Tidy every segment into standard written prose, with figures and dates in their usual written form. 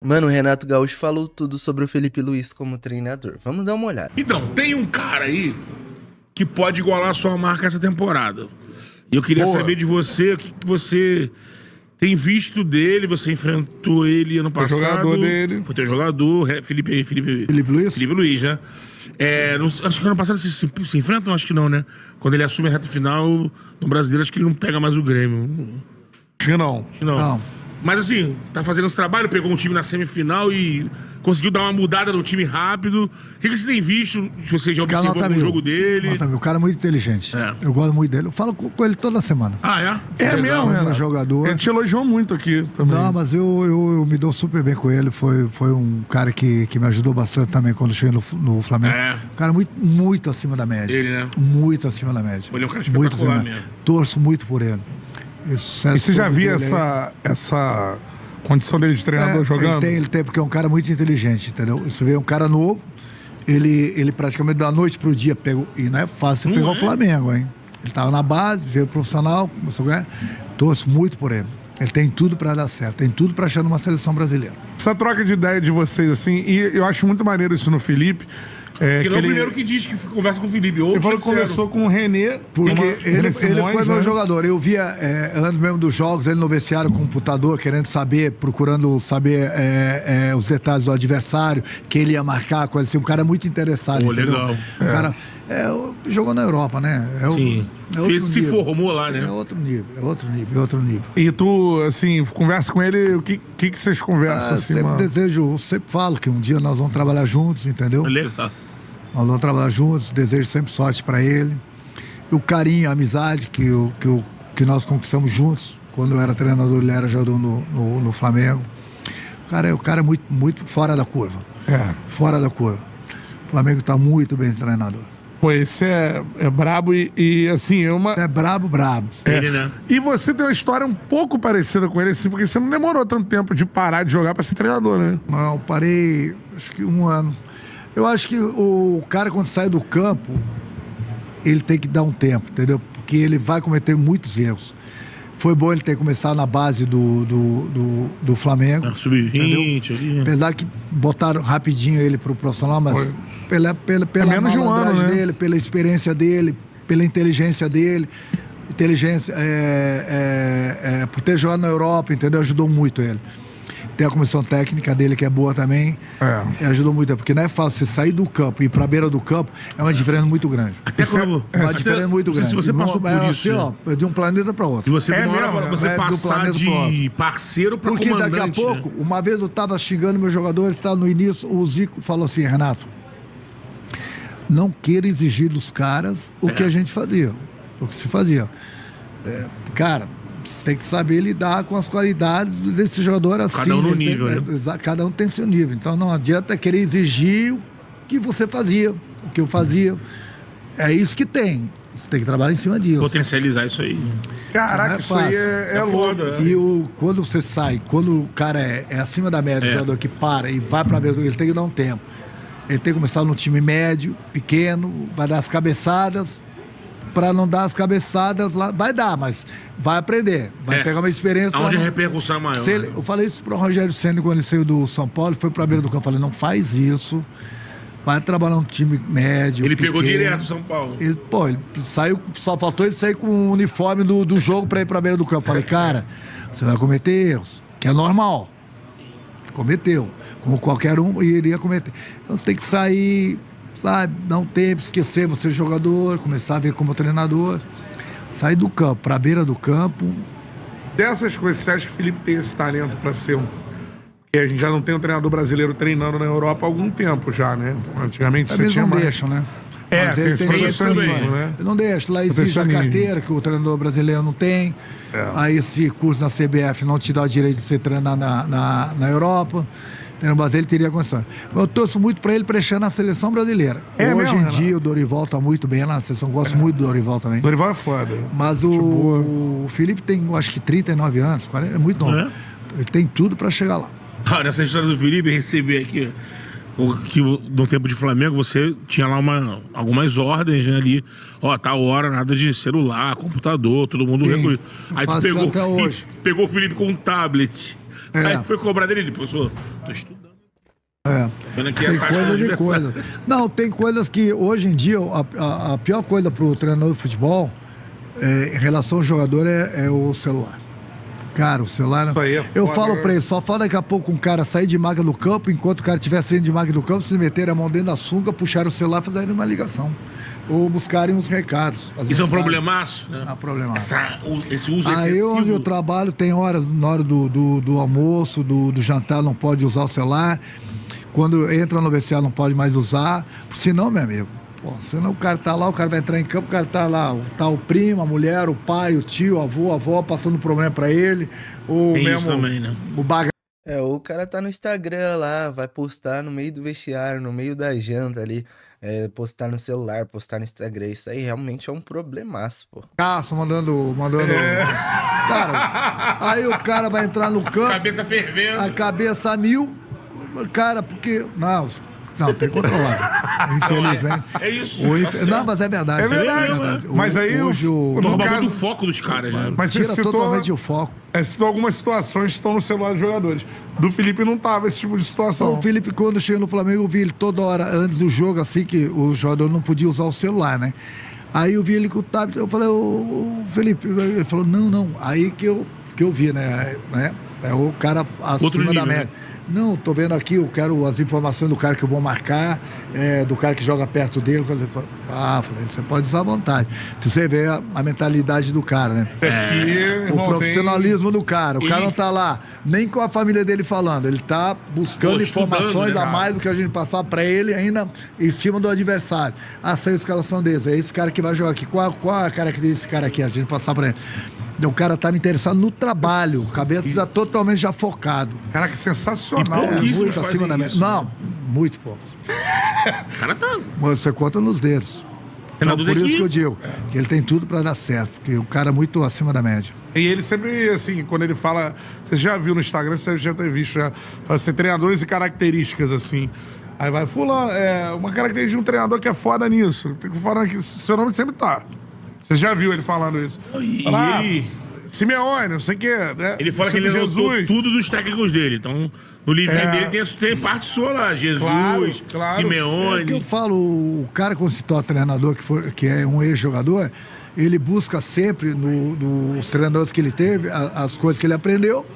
Mano, o Renato Gaúcho falou tudo sobre o Felipe Luiz como treinador. Vamos dar uma olhada. Então, tem um cara aí que pode igualar a sua marca essa temporada. E eu queria saber de você, o que você tem visto dele. Você enfrentou ele ano passado. Foi jogador dele. Foi teu jogador, Felipe Luiz? Felipe Luiz, né? Acho que ano passado se enfrentam, acho que não, né? Quando ele assume a reta final no Brasileiro, acho que ele não pega mais o Grêmio. Acho que não. Acho que não. Mas assim, tá fazendo esse trabalho, pegou um time na semifinal e conseguiu dar uma mudada no time rápido. O que você tem visto? Você já observou o jogo dele? O cara é muito inteligente. Eu gosto muito dele. Eu falo com ele toda semana. Ah, é? É mesmo, né? Jogador. Ele te elogiou muito aqui também. Não, mas eu me dou super bem com ele. Foi um cara que me ajudou bastante também quando cheguei no Flamengo. Um cara muito acima da média. Ele, né? Muito acima da média. Ele é um cara espetacular mesmo. Torço muito por ele. E você já viu essa condição dele de treinador jogando? Ele tem, porque é um cara muito inteligente, entendeu? Você vê um cara novo, ele praticamente da noite pro dia pegou. E não é fácil pegar o Flamengo, hein? Ele tava na base, veio profissional, começou a ganhar. Torço muito por ele. Ele tem tudo pra dar certo, tem tudo pra achar numa seleção brasileira. Essa troca de ideia de vocês, assim, e eu acho muito maneiro isso no Felipe. Porque não é o primeiro que diz que conversa com o Felipe. Ele falou que conversou com o René. Porque ele foi meu jogador. Eu via, antes mesmo dos jogos, ele no vestiário com o computador, querendo saber, procurando saber os detalhes do adversário, que ele ia marcar, coisa assim. Um cara muito interessado. Pô, legal. Um cara jogou na Europa, né? Sim. Se formou lá, né? É outro nível. E tu, assim, conversa com ele, o que vocês conversam? Assim, sempre falo que um dia nós vamos trabalhar juntos, entendeu? Legal. Nós vamos trabalhar juntos, desejo sempre sorte pra ele. E o carinho, a amizade que nós conquistamos juntos. Quando eu era treinador, ele era jogador no Flamengo. O cara é muito fora da curva. Fora da curva. O Flamengo tá muito bem treinador. Pô, esse é brabo e assim, É brabo. Ele, né? E você tem uma história um pouco parecida com ele, assim, porque você não demorou tanto tempo de parar de jogar pra ser treinador, né? Não, eu parei, acho que 1 ano. Eu acho que o cara, quando sai do campo, ele tem que dar um tempo, entendeu? Porque ele vai cometer muitos erros. Foi bom ele ter começado na base do Flamengo. Sub-20 ali. Apesar que botaram rapidinho ele pro profissional, mas pela menos de 1 ano, né? dele, pela experiência dele, pela inteligência dele. Por ter jogado na Europa, entendeu? Ajudou muito ele. Tem a comissão técnica dele que é boa também. E ajudou muito, porque não é fácil você sair do campo e ir pra beira do campo, é uma diferença muito grande. Até quando. Uma diferença muito grande. Se você passou por isso. Assim, ó, de um planeta pra outro. E você você passar de parceiro pra porque comandante. Porque daqui a pouco, uma vez eu tava xingando meus jogadores, estava no início, o Zico falou assim: Renato, não queira exigir dos caras o que a gente fazia, o que se fazia. Cara, você tem que saber lidar com as qualidades desse jogador assim. Cada um no nível, né? Cada um tem seu nível. Então não adianta querer exigir o que você fazia, o que eu fazia. É isso que tem. Você tem que trabalhar em cima disso. Potencializar isso aí. Caraca, isso aí é louco. E quando você sai, quando o cara é acima da média, o jogador que para e vai pra beira, ele tem que dar um tempo. Ele tem que começar num time médio, pequeno, vai dar as cabeçadas. Pra não dar as cabeçadas lá, vai dar, mas vai aprender, vai pegar uma experiência. Onde a repercussão é maior. Eu falei isso pro Rogério Ceni quando ele saiu do São Paulo, foi pra beira do campo. Eu falei, não faz isso, vai trabalhar um time médio. Ele pequeno. pegou direto o São Paulo. Ele saiu, só faltou ele sair com o uniforme do jogo pra ir pra beira do campo. Eu falei, cara, você vai cometer erros, que é normal. Cometeu, como qualquer um iria cometer. Então você tem que sair, sabe, dar um tempo, esquecer você jogador, começar a ver como treinador, sair do campo, pra beira do campo. Dessas coisas, você acha que o Felipe tem esse talento pra ser um... Porque a gente já não tem um treinador brasileiro treinando na Europa há algum tempo já, né? Antigamente você tinha mais... deixam, né? Mas tem esse profissionalismo, né? Não deixa, lá exige a carteira que o treinador brasileiro não tem. Aí esse curso na CBF não te dá o direito de você treinar na Europa. Mas ele teria condições. Eu torço muito pra ele preencher na seleção brasileira. Hoje em dia o Dorival tá muito bem lá na seleção. Gosto muito do Dorival também. Dorival é foda. Mas o Felipe tem, acho que 39 anos, 40, é muito novo. Ele tem tudo pra chegar lá. Nessa história do Felipe, recebi aqui que no tempo de Flamengo você tinha lá algumas ordens, né, ali. Ó, tá hora, nada de celular, computador, todo mundo recolhido. Aí tu pegou o Felipe com um tablet. Aí foi cobrar dele, ele, professor, tô estudando. Tem coisa de coisa. Não, tem coisas que hoje em dia a pior coisa pro treinador de futebol em relação ao jogador é o celular. Cara, o celular... Isso aí é eu foda, falo né? pra ele, só fala daqui a pouco um cara sair de máquina do campo, enquanto o cara estiver saindo de máquina do campo, se meterem a mão dentro da sunga, puxarem o celular e fazerem uma ligação. Ou buscarem uns recados. Isso é um problemaço, né? É um problemaço. Esse uso Aí excessivo. onde eu trabalho, tem horas, na hora do almoço, do jantar, não pode usar o celular. Quando entra no vestiário, não pode mais usar. Senão, meu amigo, senão o cara tá lá, o cara vai entrar em campo, o cara tá lá, tá o primo, a mulher, o pai, o tio, a avó, passando problema pra ele. Ou tem mesmo isso também, né? o bagaço. O cara tá no Instagram lá, vai postar no meio do vestiário, no meio da janta ali, postar no celular, postar no Instagram. Isso aí realmente é um problemaço, pô. Mandando. Cara, aí o cara vai entrar no campo. Cabeça fervendo. A cabeça a mil. Cara, porque. Não, tem que controlar. Infelizmente. É isso. Não, mas é verdade. É verdade. Mas aí hoje Rouba muito o foco dos caras, né? Mas você tira citou, totalmente o foco. citou algumas situações que estão no celular dos jogadores. Do Felipe não tava esse tipo de situação. O Felipe, quando chegou no Flamengo, eu vi ele toda hora antes do jogo, assim, que o jogador não podia usar o celular, né? Aí eu vi ele com o tablet, eu falei, ô Felipe, ele falou, não. Aí que eu vi, né? É o cara acima nível, da média. né? Não, tô vendo aqui, eu quero as informações do cara que eu vou marcar, do cara que joga perto dele. Falei, você pode usar à vontade. Então, você vê a mentalidade do cara, né? O profissionalismo do cara. O cara não tá lá nem com a família dele falando, ele tá buscando informações a mais do que a gente passar pra ele, ainda em cima do adversário. Saiu a escalação deles, é esse cara que vai jogar aqui. Qual a característica desse cara aqui? A gente passar pra ele. O cara tá me interessado no trabalho, cabeça tá totalmente já focado. Caraca, sensacional. Muito acima da média. Não, muito poucos. O cara tá... Você conta nos dedos. Então, por isso que eu digo que ele tem tudo pra dar certo, porque o cara é muito acima da média. E ele sempre, assim, quando ele fala... Você já viu no Instagram, você já tem visto, já fala assim, treinadores e características, assim. Aí vai, fulano, uma característica de um treinador que é foda nisso. Tem que falar que seu nome sempre tá. Você já viu ele falando isso? Simeone, não sei o que, né? Ele fala que ele anotou tudo dos técnicos dele. Então, no livrinho dele tem parte sua lá. Jesus, claro. Simeone. É que eu falo, o cara quando se torna treinador, que é um ex-jogador, ele busca sempre, nos treinadores que ele teve, as coisas que ele aprendeu.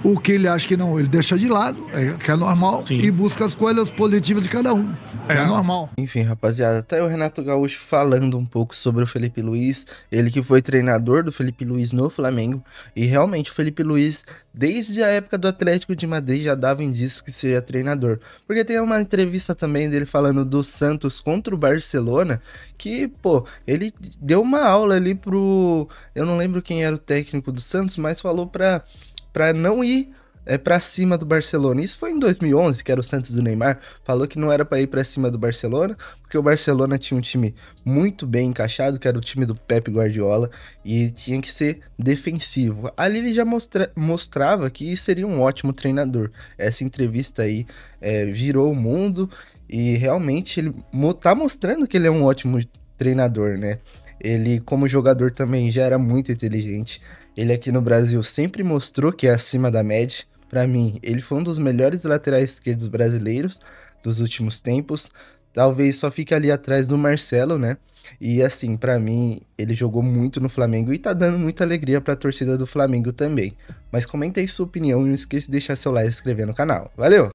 O que ele acha que não, ele deixa de lado, que é normal, e busca as coisas positivas de cada um, que é normal. Enfim, rapaziada, tá aí o Renato Gaúcho falando um pouco sobre o Felipe Luiz, ele que foi treinador do Felipe Luiz no Flamengo, e realmente o Felipe Luiz, desde a época do Atlético de Madrid, já dava indício que seria treinador. Porque tem uma entrevista também dele falando do Santos contra o Barcelona, que, ele deu uma aula ali eu não lembro quem era o técnico do Santos, mas falou pra não ir pra cima do Barcelona. Isso foi em 2011, que era o Santos do Neymar. Falou que não era pra ir pra cima do Barcelona, porque o Barcelona tinha um time muito bem encaixado, que era o time do Pep Guardiola, e tinha que ser defensivo. Ali ele já mostrava que seria um ótimo treinador. Essa entrevista aí virou o mundo, e realmente ele tá mostrando que ele é um ótimo treinador, né? Ele, como jogador, também já era muito inteligente. Ele aqui no Brasil sempre mostrou que é acima da média. Pra mim, ele foi um dos melhores laterais esquerdos brasileiros dos últimos tempos. Talvez só fique ali atrás do Marcelo, né? E assim, pra mim, ele jogou muito no Flamengo e tá dando muita alegria pra torcida do Flamengo também. Mas comenta aí sua opinião e não esqueça de deixar seu like e se inscrever no canal. Valeu!